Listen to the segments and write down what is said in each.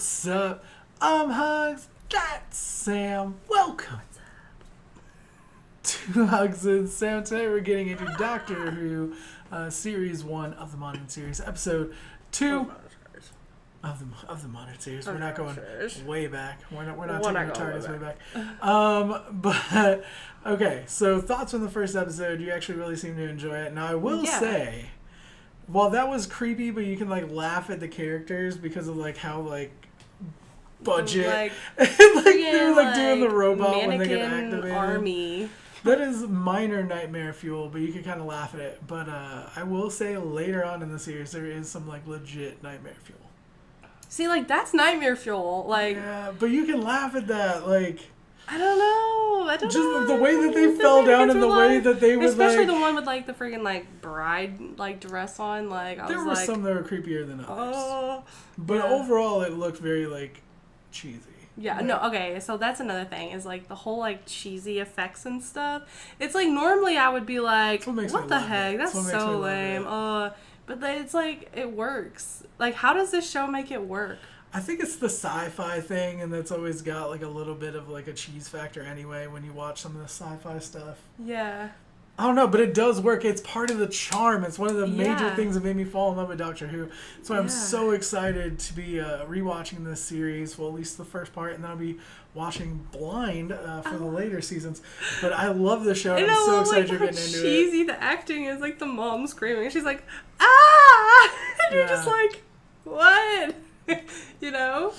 What's up? I'm HUGZ. That's Sam. Welcome to HUGZ. Sam, today we're getting into Doctor Who, Series 1 of the Modern Series, Episode 2 of the Modern Series. We're not going way back. We're not taking the TARDIS way back. But, okay, so thoughts from the first episode. You actually really seem to enjoy it. Now, I will say, while that was creepy, but you can, like, laugh at the characters because of, like, how, like, budget. Like they're like doing the robot when they get activated. Army. That is minor nightmare fuel, but you can kind of laugh at it. But I will say later on in the series, there is some like legit nightmare fuel. See, like that's nightmare fuel. Like yeah, but you can laugh at that. Like I don't know. Just the way that they fell down and the way that they would especially the one with like the freaking like bride like dress on. Like there were some that were creepier than others. But overall, it looked very like cheesy. Yeah, no, okay, so that's another thing, is like the whole like cheesy effects and stuff. It's like normally I would be like, what the heck? That's so lame. But it's like it works. Like how does this show make it work? I think it's the sci-fi thing, and that's always got like a little bit of like a cheese factor anyway when you watch some of the sci-fi stuff. Yeah. I don't know, but it does work. It's part of the charm. It's one of the major things that made me fall in love with Doctor Who. So I'm so excited to be rewatching this series. Well, at least the first part, and then I'll be watching Blind for the later seasons. But I love the show. And I'm so excited you're getting into it. Cheesy the acting is, like the mom screaming. She's like, ah! And you're just like, what? You know?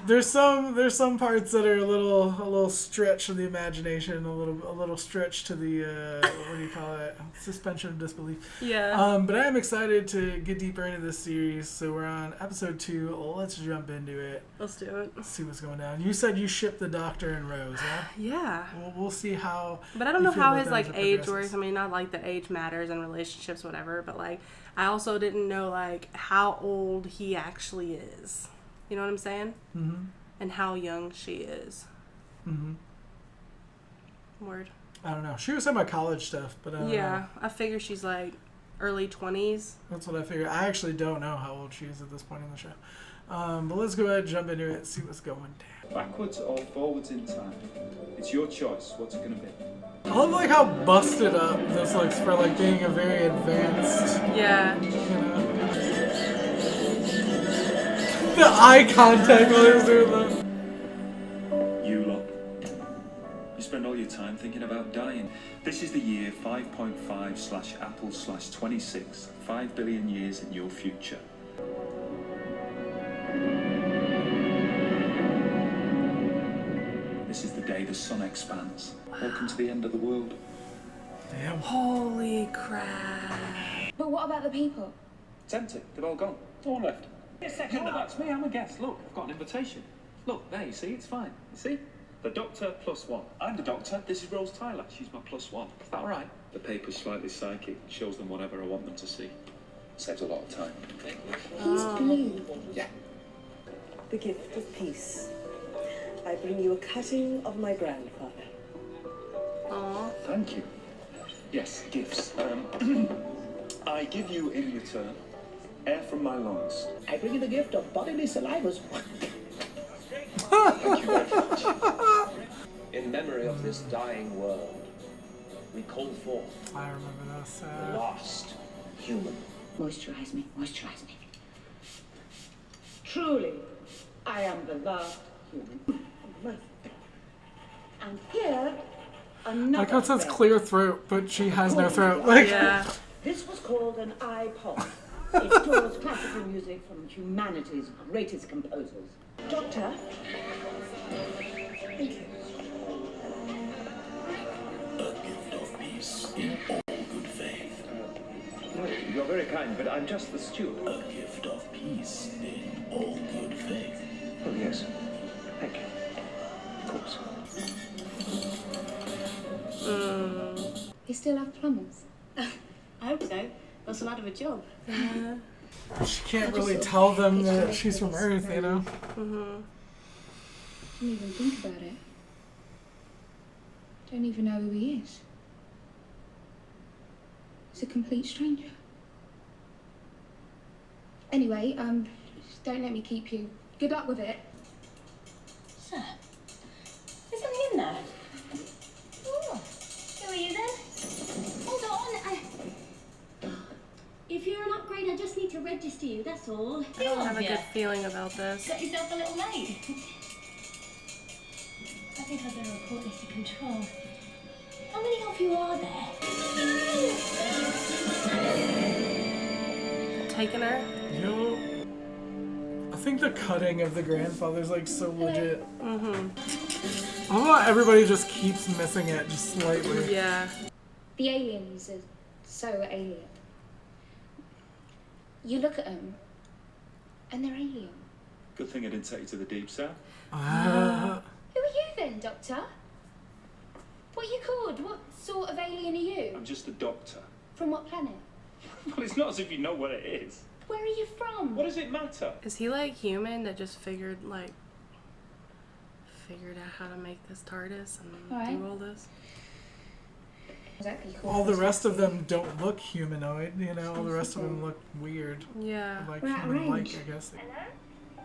There's some parts that are a little stretch of the imagination, a little stretch to the what do you call it? Suspension of disbelief. Yeah. But I am excited to get deeper into this series. So we're on episode 2. Let's jump into it. Let's do it. Let's see what's going down. You said you shipped the Doctor and Rose, huh? Yeah. We'll see how. But I don't know how his like age works. I mean, not like the age matters in relationships, whatever. But like, I also didn't know like how old he actually is. You know what I'm saying? Mm-hmm. And how young she is. Mm-hmm. Word. I don't know. She was talking about college stuff, but I don't know. I figure she's like early 20s. That's what I figured. I actually don't know how old she is at this point in the show. But let's go ahead and jump into it and see what's going down. Backwards or forwards in time. It's your choice. What's it going to be? I love like how busted up this looks for like being a very advanced. Yeah. You know. The eye contact while he was doing that. You lot. You spend all your time thinking about dying. This is the year 5.5/Apple/26. 5 billion years in your future. This is the day the sun expands. Welcome to the end of the world. Damn. Holy crap. But what about the people? It's empty. They've all gone. No one left. A second, that's me. I'm a guest. Look, I've got an invitation. Look, there, you see? It's fine. You see? The Doctor +1. I'm the Doctor. This is Rose Tyler. She's my +1. Is that all right? The paper's slightly psychic. Shows them whatever I want them to see. Saves a lot of time. He's blue. Yeah. The gift of peace. I bring you a cutting of my grandfather. Aww. Thank you. Yes, gifts. I give you in return air from my lungs. I bring you the gift of bodily salivas. Thank you very much. In memory of this dying world, we call forth I remember this. the lost human. Moisturize me, moisturize me. Truly, I am the last human. And here, another. Like how it says thread. clear throat, but she has no throat. Like Yeah. This was called an iPod. It stores classical music from humanity's greatest composers. Doctor? Thank you. A gift of peace in all good faith. You're very kind, but I'm just the steward. A gift of peace in all good faith. Oh, yes. Thank you. Of course. They still have plumbers. I hope so. That's a lot of a job. she can't really tell them that she's from Earth, you know? Didn't even think about it. Don't even know who he is. He's a complete stranger. Anyway, Don't let me keep you. Good luck with it. Sir, there's something in there. Oh, who are you then? Hold on. If you're an upgrade, I just need to register you, that's all. I don't have a good feeling about this. Got yourself a little mate. I think I'd better report this to control. How many of you are there? Taking her? Yo. I think the cutting of the grandfather's like so legit. Mm-hmm. I don't know how everybody just keeps missing it just slightly. Yeah. The aliens are so alien. You look at them, and they're alien. Good thing I didn't take you to the deep south. Who are you then, Doctor? What are you called? What sort of alien are you? I'm just a doctor. From what planet? Well, it's not as if you know what it is. Where are you from? What does it matter? Is he like human that just figured out how to make this TARDIS and do all this? Exactly. Cool. All the rest of them don't look humanoid, you know, all the rest of them look weird. Yeah. Like We're at human-like, range. I guess.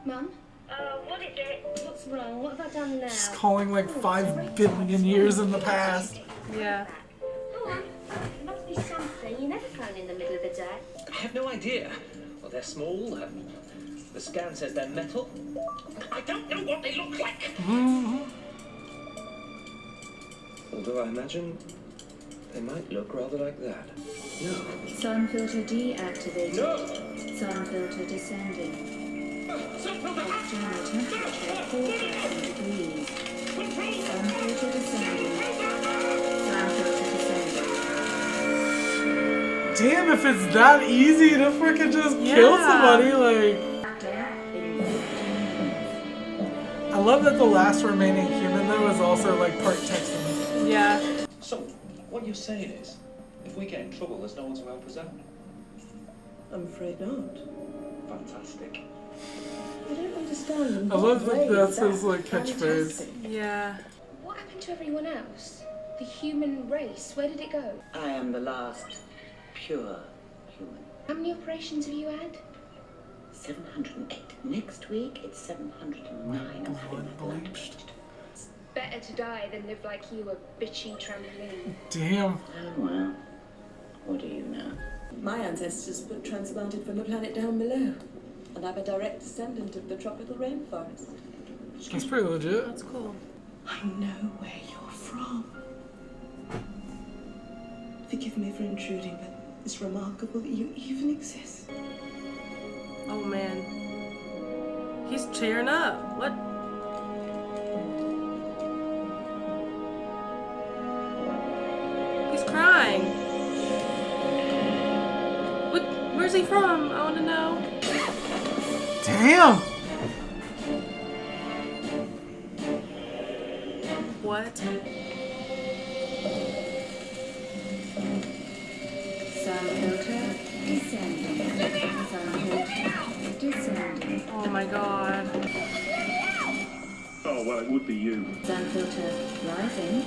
Mum? What is it? What's wrong? What have I done now? Just calling like 5 billion years in the past. Yeah. Hold on. There must be something. You never phone in the middle of the day. I have no idea. Well, they're small. The scan says they're metal. I don't know what they look like. Although I imagine they might look rather like that. No. Sun filter deactivated. No! Sun filter descending. Control! External temperature 4,000 degrees. Sun filter descending. Sun filter descending. Damn, if it's that easy to freaking just kill somebody, like... I love that the last remaining human, though, is also, like, part Texan. Yeah. So, what you're saying is, if we get in trouble, there's no one to help us out? I'm afraid not. Fantastic. I don't understand. I love that that's his, like, catchphrase. Yeah. What happened to everyone else? The human race, where did it go? I am the last pure human. How many operations have you had? 708. Next week, it's 709. I'm having my blood test. It's better to die than live like you, a bitchy trampoline. Damn. Oh, well. What do you know? My ancestors were transplanted from the planet down below, and I'm a direct descendant of the tropical rainforest. That's pretty legit. That's cool. I know where you're from. Forgive me for intruding, but it's remarkable that you even exist. Oh man. He's cheering up. What? He's crying. What? Where's he from? I want to know. Damn! What? Sun filter descending. Sun filter descending. Oh my god. Oh, well, it would be you. Sun filter rising.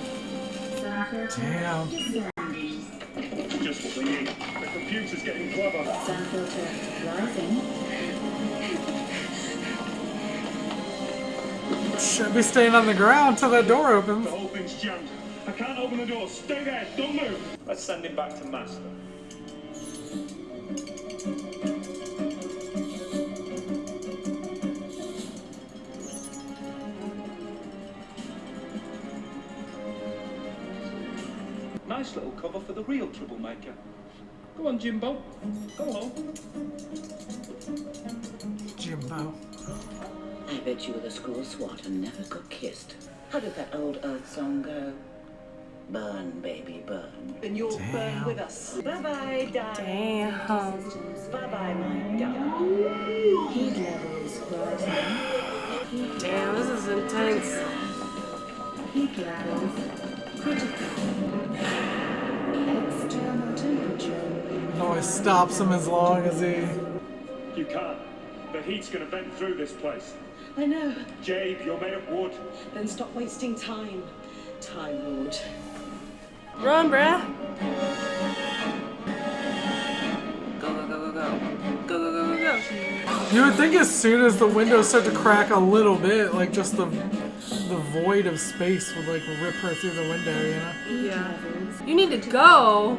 Sun filter Damn. descending. Just what we need. The computer's getting clever. Sun filter rising. Should be staying on the ground till that door opens. The whole thing's jammed. I can't open the door. Stay there. Don't move. Let's send him back to Master. Nice little cover for the real troublemaker. Go on, Jimbo. Go home. Jimbo. I bet you were the school swat and never got kissed. How did that old Earth song go? Burn, baby, burn. Then you'll burn with us. Bye-bye, darling. Damn. Bye-bye, my darling. Heat levels rising. Damn, this is intense. Heat levels critical. External temperature. Always stops him as long as he... You can't. The heat's gonna vent through this place. I know. Jabe, you're made of wood. Then stop wasting time. Time Lord. Run, bruh. Go, go, go, go, go. Go, go, go, go, go. job. You would think as soon as the windows start to crack a little bit, like just the void of space would like rip her through the window, you know? Yeah. You need to go.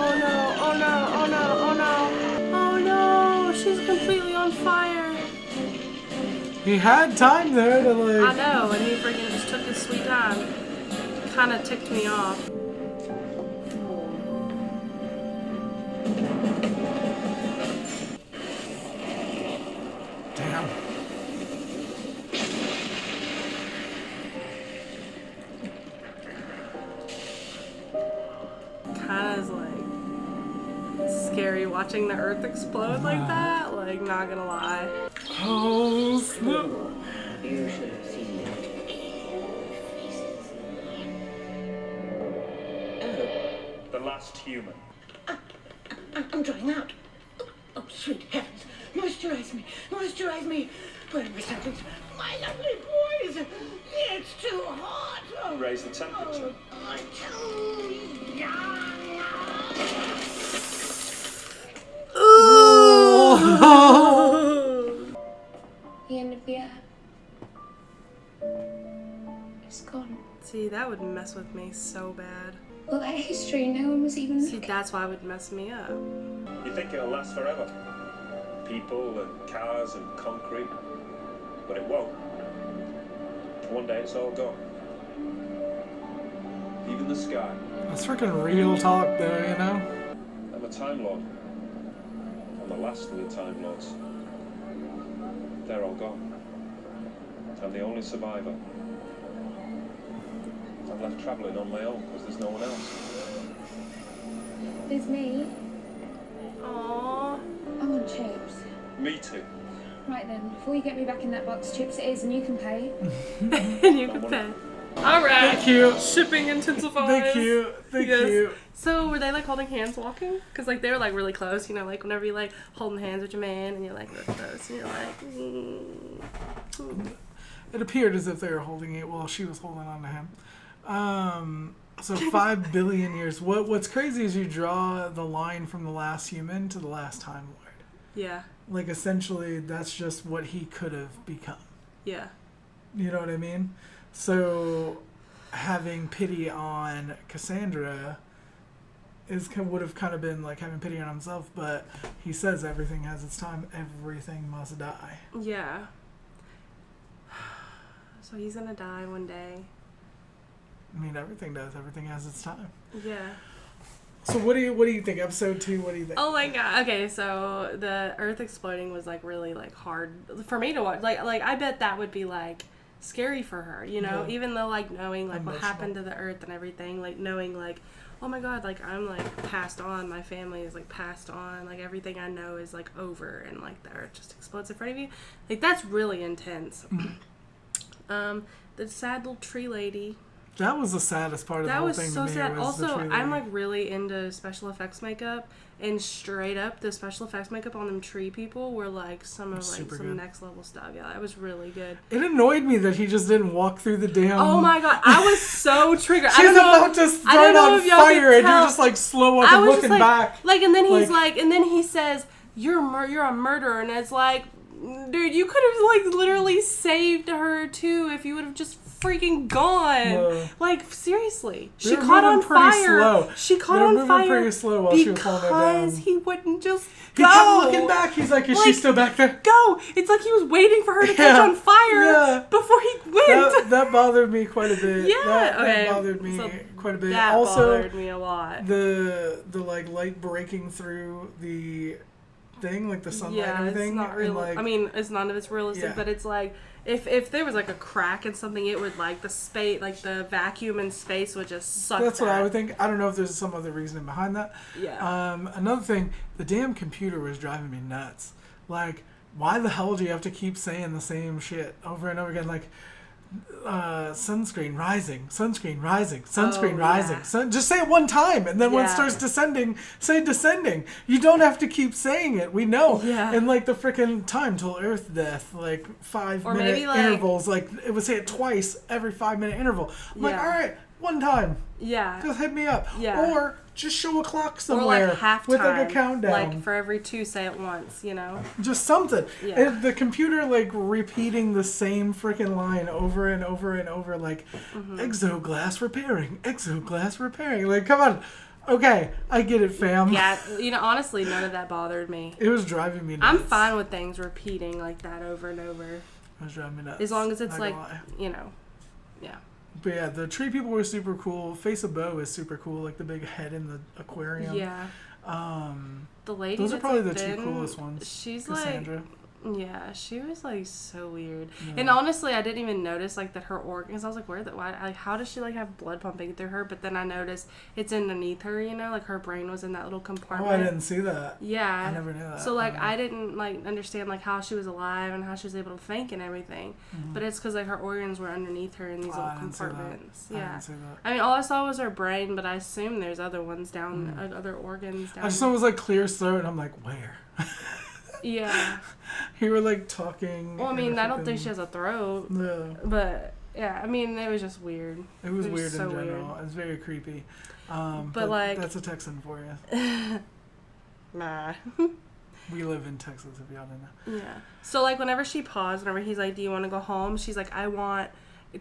Oh no, oh no, oh no, oh no. Oh no, she's completely on fire. He had time there to like... I know, and he freaking just took his sweet time. Kind of ticked me off. Damn. Kind of is like scary watching the earth explode like that. Like, not gonna lie. Oh, snap. You should have seen it. Oh. The last human. I'm drying out. Oh, sweet heavens. Moisturize me. Moisturize me. Where are my subjects? My lovely boys. It's too hot. Oh, Raise the temperature. I'm too young. The end of the earth. It's gone. See, that would mess with me so bad. Well, at history, no one was even See, looking. that's why it would mess me up. You think it'll last forever? People and cars and concrete. But it won't. One day it's all gone. Even the sky. That's freaking real talk though, you know? I'm a Time Lord. I'm the last of the Time Lords. They're all gone. I'm the only survivor. I'm left travelling on my own because there's no one else. There's me. Aww. I want chips. Me too. Right then, before you get me back in that box, chips it is, and you can pay. And you can pay. Alright. Thank you. Shipping intensifies. Thank you. Thank you. So were they like holding hands walking? Because like they were like really close, you know, like whenever you like holding hands with your man and you're like really close and you're like, It appeared as if they were holding it while she was holding on to him. So 5 billion years. What's crazy is you draw the line from the last human to the last Time Lord. Yeah. Like essentially that's just what he could have become. Yeah. You know what I mean? So having pity on Cassandra would have kind of been like having pity on himself, but he says everything has its time, everything must die. Yeah. So he's gonna die one day. I mean, everything does. Everything has its time. Yeah. So what do you think? Episode 2, what do you think? Oh my god. Okay, so the Earth exploding was like really like hard for me to watch. Like I bet that would be like scary for her, you know, Yeah. even though like knowing like Emotional. what happened to the Earth and everything, like knowing like, oh my god, like I'm like passed on, my family is like passed on, like everything I know is like over, and like the Earth just explodes in front of you. Like that's really intense. The sad little tree lady. That was the saddest part of the That whole was thing so to me. sad. Was Also, the tree I'm lady. like really into special effects makeup, and straight up, the special effects makeup on them tree people were like some of like Super some good. next level stuff. Yeah, that was really good. It annoyed me that he just didn't walk through the damn... Oh my god, I was so triggered. She's about to start on fire and you're just like slow up and looking back. Like, and then he's like, and then he says, you're a murderer, and it's like, dude, you could have like literally saved her too if you would have just freaking gone. Like seriously, she caught on fire. Slow. She caught They're on moving fire pretty slow while she was holding her down. because he wouldn't just He go. kept looking back. He's like, is she still back there? Go. It's like he was waiting for her to catch on fire before he went. That bothered me quite a bit. Yeah, that bothered me so quite a bit. That Also, bothered me a lot. The like light breaking through the thing, like the sunlight and everything. It's not real. Like, I mean, it's none of it's realistic, but it's like if there was like a crack in something, it would like the space, like the vacuum in space would just suck. That's what I would think. I don't know if there's some other reasoning behind that. Yeah. Another thing, the damn computer was driving me nuts. Like, why the hell do you have to keep saying the same shit over and over again? Like, sunscreen rising, sunscreen rising, sunscreen rising. Just say it one time, and then when it starts descending, say descending. You don't have to keep saying it. We know. Yeah. And like the freaking time till Earth death, like 5 minute maybe, like, intervals. Like it would say it twice every 5 minute interval. I'm like, all right, one time. Yeah. Just hit me up. Yeah. Or just show a clock Or somewhere like halftime. with like a countdown. Like for every 2, say it once, you know? Just something. Yeah. And the computer like repeating the same freaking line over and over and over, like exoglass repairing. Like, come on. Okay, I get it, fam. Yeah, you know, honestly, none of that bothered me. It was driving me nuts. I'm fine with things repeating like that over and over. It was driving me nuts. As long as it's Not like, gonna lie. you know, yeah. But yeah, the tree people were super cool. Face of Bo is super cool, like the big head in the aquarium. Yeah. The lady. Those are that's, probably like, the two been- coolest ones. She's Cassandra. like, yeah, she was like so weird. Yeah. And honestly, I didn't even notice like that her organs. I was like, how does she like have blood pumping through her? But then I noticed it's underneath her. You know, like her brain was in that little compartment. Oh, I didn't see that. Yeah. I never knew that. So like I didn't like understand like how she was alive and how she was able to think and everything. But it's because like her organs were underneath her in these little compartments. I Yeah. didn't see that. I mean, all I saw was her brain, but I assume there's other ones down, other organs down. I just thought it was like clear as throat, and I'm like, where? Yeah. You were like talking. Well, I mean, I don't think she has a throat. No. But yeah, I mean, it was just weird. It was weird so in general. weird. It was very creepy. But like, that's a Texan for you. nah. We live in Texas, if y'all didn't know. Yeah. So like, whenever she paused, whenever he's like, "Do you want to go home?" She's like, "I want."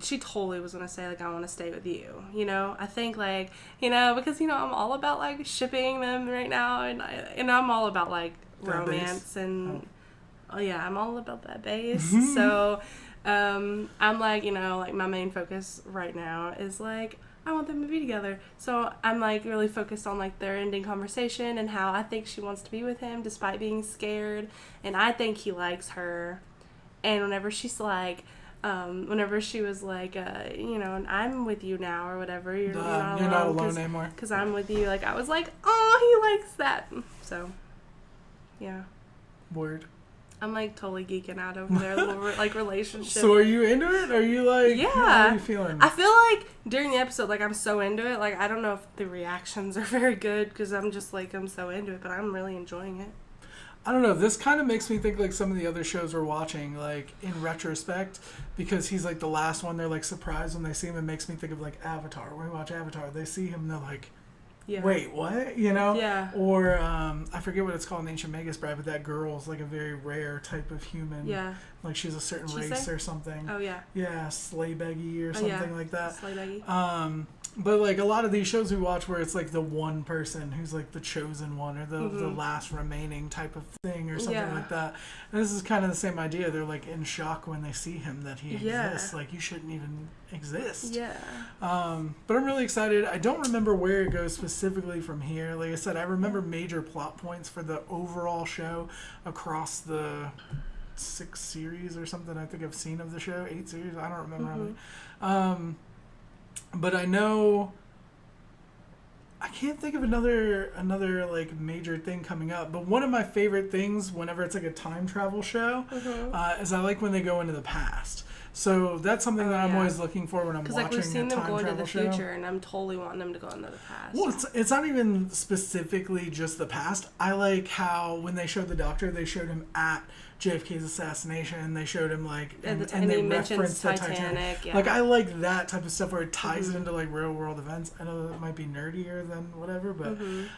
She totally was gonna say like, "I want to stay with you." You know, I think like, you know, because you know I'm all about like shipping them right now, and I'm all about like That romance base? and oh yeah, I'm all about that base. So I'm like, you know, like my main focus right now is like I want them to be together. So I'm like really focused on like their ending conversation and how I think she wants to be with him despite being scared, and I think he likes her. And whenever she's like, whenever she was like, you know, I'm with you now or whatever, you're not alone anymore. Because I'm with you. Like I was like, oh, he likes that. So yeah. Word. I'm like totally geeking out over their little like relationship. So are you into it? Are you like, yeah. How are you feeling? I feel like during the episode, like I'm so into it. Like I don't know if the reactions are very good because I'm just like, I'm so into it, but I'm really enjoying it. I don't know. This kind of makes me think like some of the other shows we're watching, like in retrospect, because he's like the last one. They're like surprised when they see him. It makes me think of like Avatar. When we watch Avatar, they see him and they're like, yeah. Wait, what? You know? Yeah. Or I forget what it's called in Ancient Magus Bride, but that girl's like a very rare type of human. Yeah. Like she's a certain race or something. Oh yeah. Yeah, Slaybeggy or something like that. Slaybeggy. But like a lot of these shows we watch where it's like the one person who's like the chosen one or the last remaining type of thing or something like that. And this is kind of the same idea. They're like in shock when they see him that he exists. Like you shouldn't even exist. Yeah. But I'm really excited. I don't remember where it goes specifically from here. Like I said, I remember major plot points for the overall show across the 6 series or something I think I've seen of the show. 8 series. I don't remember how many. But I know I can't think of another like major thing coming up. But one of my favorite things whenever it's like a time travel show is I like when they go into the past. So that's something that I'm always looking for when I'm watching a time travel show. Because like we've seen them go into the future, and I'm totally wanting them to go into the past. Well, it's not even specifically just the past. I like how when they showed the Doctor, they showed him at JFK's assassination. They showed him like and they referenced the Titanic. Yeah. Like I like that type of stuff where it ties it into like real world events. I know that might be nerdier than whatever, but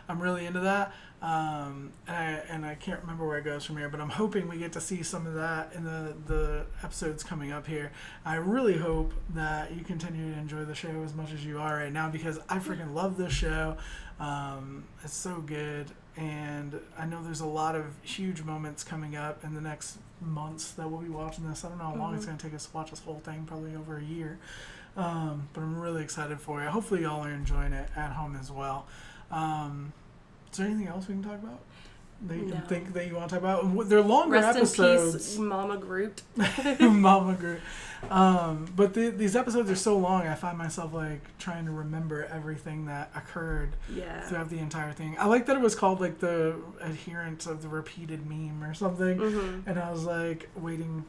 I'm really into that. And I can't remember where it goes from here, but I'm hoping we get to see some of that in the episodes coming up here. I really hope that you continue to enjoy the show as much as you are right now because I freaking love this show. It's so good, and I know there's a lot of huge moments coming up in the next months that we'll be watching this. I don't know how long it's going to take us to watch this whole thing, probably over a year. But I'm really excited for it. Hopefully y'all are enjoying it at home as well. Is there anything else we can talk about that you can think that you want to talk about? They're longer episodes. Rest in peace, Mama Groot. Mama Groot. But these episodes are so long, I find myself like trying to remember everything that occurred throughout the entire thing. I like that it was called like the adherent of the repeated meme or something, and I was like waiting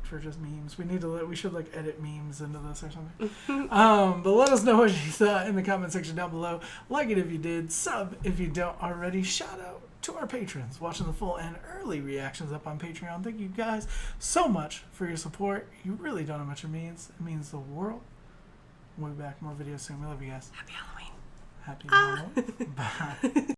for just memes. We should like edit memes into this or something. But let us know what you thought in the comment section down below. Like it if you did, sub if you don't already. Shout out to our patrons watching the full and early reactions up on Patreon. Thank you guys so much for your support. You really don't know how much it means. It means the world. We'll be back more videos soon. We love you guys. Happy Halloween. Happy Halloween. Bye.